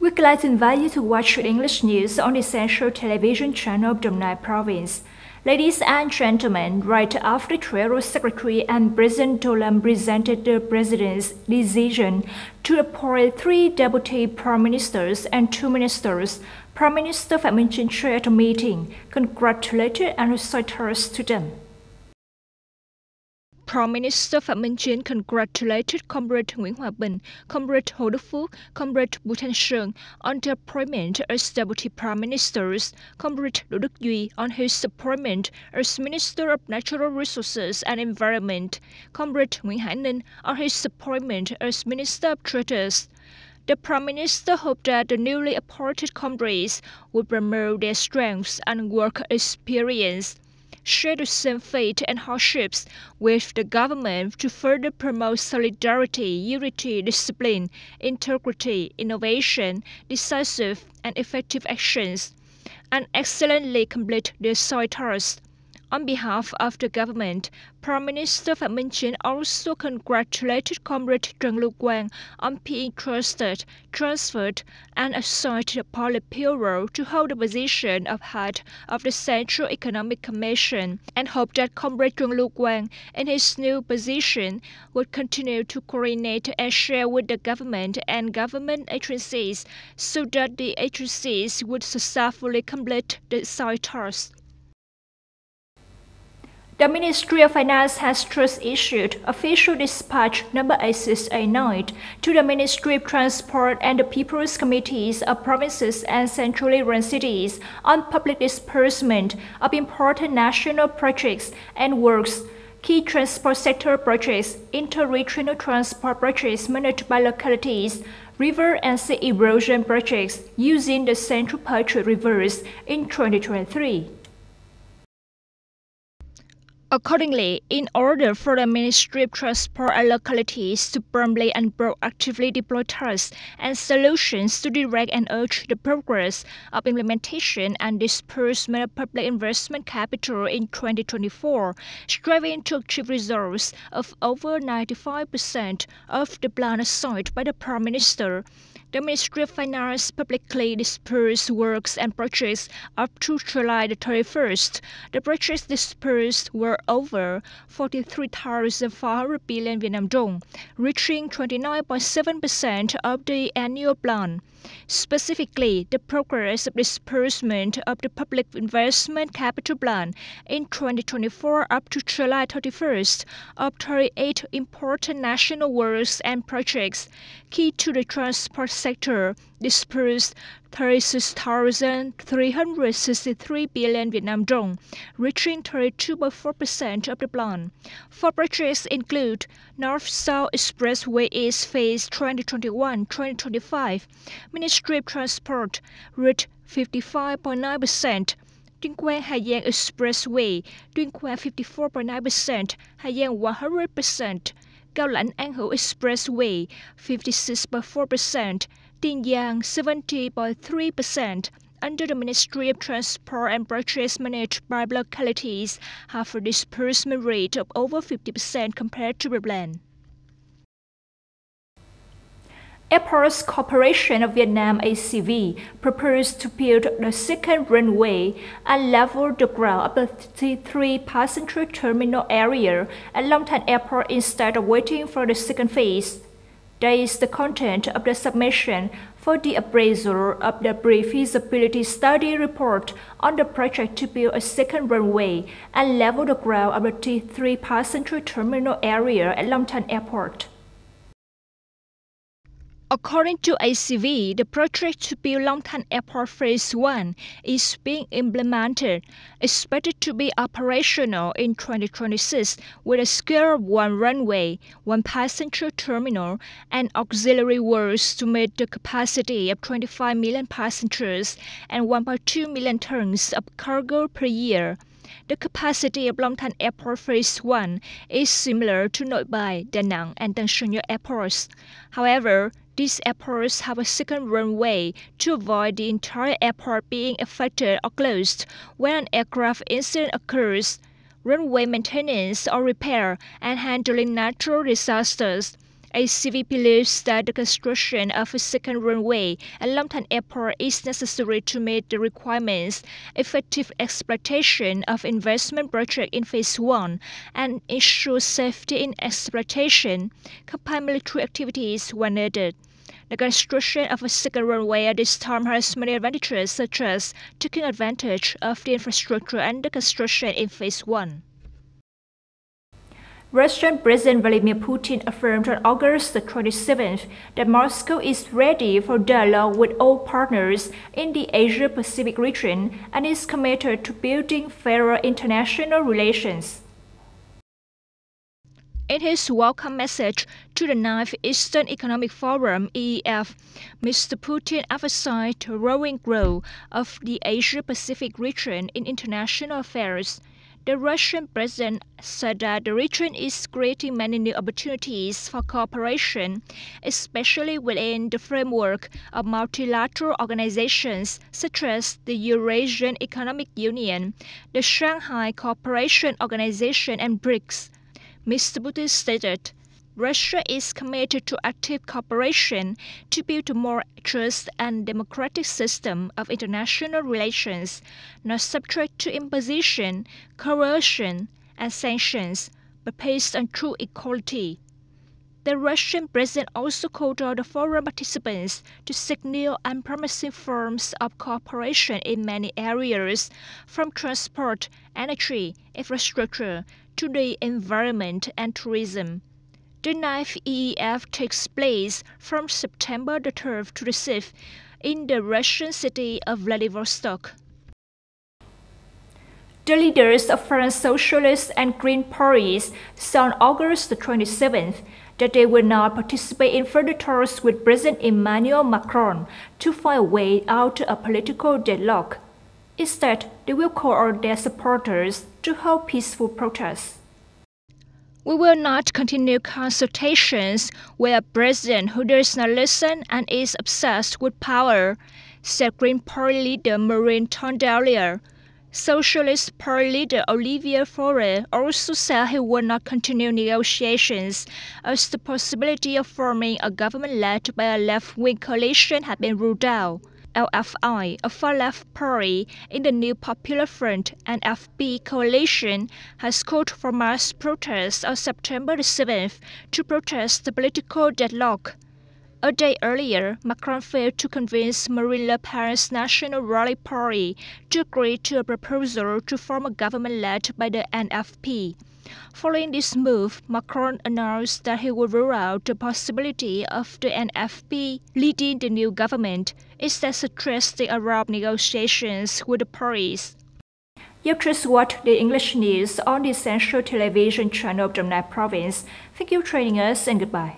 We'd like to invite you to watch English news on the Central Television channel of Đồng Nai Province. Ladies and gentlemen, right after the Treasury Secretary and President Dolam presented the President's decision to appoint 3 Deputy Prime Ministers and 2 Ministers, Prime Minister Phạm Minh Chính chaired a meeting, congratulated and recited to them. Prime Minister Phạm Minh Chính congratulated Comrade Nguyễn Hòa Bình, Comrade Hồ Đức Phước, Comrade Bùi Thanh Sơn on their appointment as Deputy Prime Ministers, Comrade Đỗ Đức Duy on his appointment as Minister of Natural Resources and Environment, Comrade Nguyễn Hải Ninh on his appointment as Minister of Traders. The Prime Minister hoped that the newly appointed comrades would promote their strengths and work experience, share the same fate and hardships with the government to further promote solidarity, unity, discipline, integrity, innovation, decisive and effective actions, and excellently complete their side tasks. On behalf of the government, Prime Minister Phạm Minh Chính also congratulated Comrade Trần Lưu Quang on being trusted, transferred, and assigned to the Politburo to hold the position of head of the Central Economic Commission, and hoped that Comrade Trần Lưu Quang, in his new position, would continue to coordinate and share with the government and government agencies so that the agencies would successfully complete the side tasks. The Ministry of Finance has just issued official dispatch number 8689 to the Ministry of Transport and the People's Committees of provinces and centrally run cities on public disbursement of important national projects and works, key transport sector projects, inter-regional transport projects managed by localities, river and sea erosion projects using the central purchase rivers in 2023. Accordingly, in order for the Ministry of Transport and localities to promptly and proactively deploy tasks and solutions to direct and urge the progress of implementation and disbursement of public investment capital in 2024, striving to achieve results of over 95% of the plan assigned by the Prime Minister, the Ministry of Finance publicly dispersed works and projects up to July the 31st. The projects dispersed were over 43,400 billion Vietnam dong, reaching 29.7% of the annual plan. Specifically, the progress of disbursement of the public investment capital plan in 2024 up to July 31st of 38 important national works and projects key to the transport sector dispersed 36,363 billion Vietnam dong, reaching 32.4% of the plan. 4 projects include North-South Expressway East Phase 2021-2025, Ministry of Transport reached 55.9%, Tuyên Quang Hà Giang Expressway, Tuyên Quang 54.9%, Hà Giang 100%, Cao Lãnh An Hữu Expressway 56.4%, Tiền Giang 70.3%. Under the Ministry of Transport and projects managed by localities have a disbursement rate of over 50% compared to the plan. Airports Corporation of Vietnam ACV proposed to build the second runway and level the ground of the T3 passenger terminal area at Long Thanh Airport instead of waiting for the second phase. That is the content of the submission for the appraisal of the pre-feasibility study report on the project to build a second runway and level the ground of the T3 passenger terminal area at Long Thanh Airport. According to ACV, the project to build Long Thanh Airport Phase 1 is being implemented, expected to be operational in 2026 with a scale of 1 runway, 1 passenger terminal, and auxiliary works to meet the capacity of 25 million passengers and 1.2 million tons of cargo per year. The capacity of Long Thanh Airport Phase 1 is similar to Nội Bài, Da Nang, and Tân Sơn Nhất airports. However, these airports have a second runway to avoid the entire airport being affected or closed when an aircraft incident occurs, runway maintenance or repair, and handling natural disasters. ACV believes that the construction of a second runway at Long Airport is necessary to meet the requirements, effective exploitation of investment project in Phase 1, and ensure safety in exploitation. Combined military activities when needed. The construction of a second runway at this time has many advantages, such as taking advantage of the infrastructure under construction in Phase 1. Russian President Vladimir Putin affirmed on August 27th that Moscow is ready for dialogue with all partners in the Asia-Pacific region and is committed to building fairer international relations. In his welcome message to the 9th Eastern Economic Forum (EEF), Mr. Putin emphasized the growing role of the Asia-Pacific region in international affairs. The Russian president said that the region is creating many new opportunities for cooperation, especially within the framework of multilateral organizations such as the Eurasian Economic Union, the Shanghai Cooperation Organization, and BRICS. Mr. Putin stated, Russia is committed to active cooperation to build a more just and democratic system of international relations, not subject to imposition, coercion, and sanctions, but based on true equality. The Russian president also called on the forum participants to seek new and promising forms of cooperation in many areas, from transport, energy, infrastructure, to the environment and tourism. The 9th EEF takes place from September the 3rd to the 6th in the Russian city of Vladivostok. The leaders of French Socialist and Green parties said on August 27th that they will not participate in further talks with President Emmanuel Macron to find a way out of political deadlock. Instead, they will call on their supporters to hold peaceful protests. We will not continue consultations with a president who does not listen and is obsessed with power, said Green Party leader Marine Tondelier. Socialist Party leader Olivier Faure also said he would not continue negotiations, as the possibility of forming a government led by a left-wing coalition had been ruled out. LFI, a far-left party in the New Popular Front and FP coalition, has called for mass protests on September 7th to protest the political deadlock. A day earlier, Macron failed to convince Marine Le Pen's National Rally Party to agree to a proposal to form a government led by the NFP. Following this move, Macron announced that he would rule out the possibility of the NFP leading the new government, instead suggesting a round negotiations with the parties. You've just watched the English news on the Central Television channel of Đồng Nai Province. Thank you for joining us and goodbye.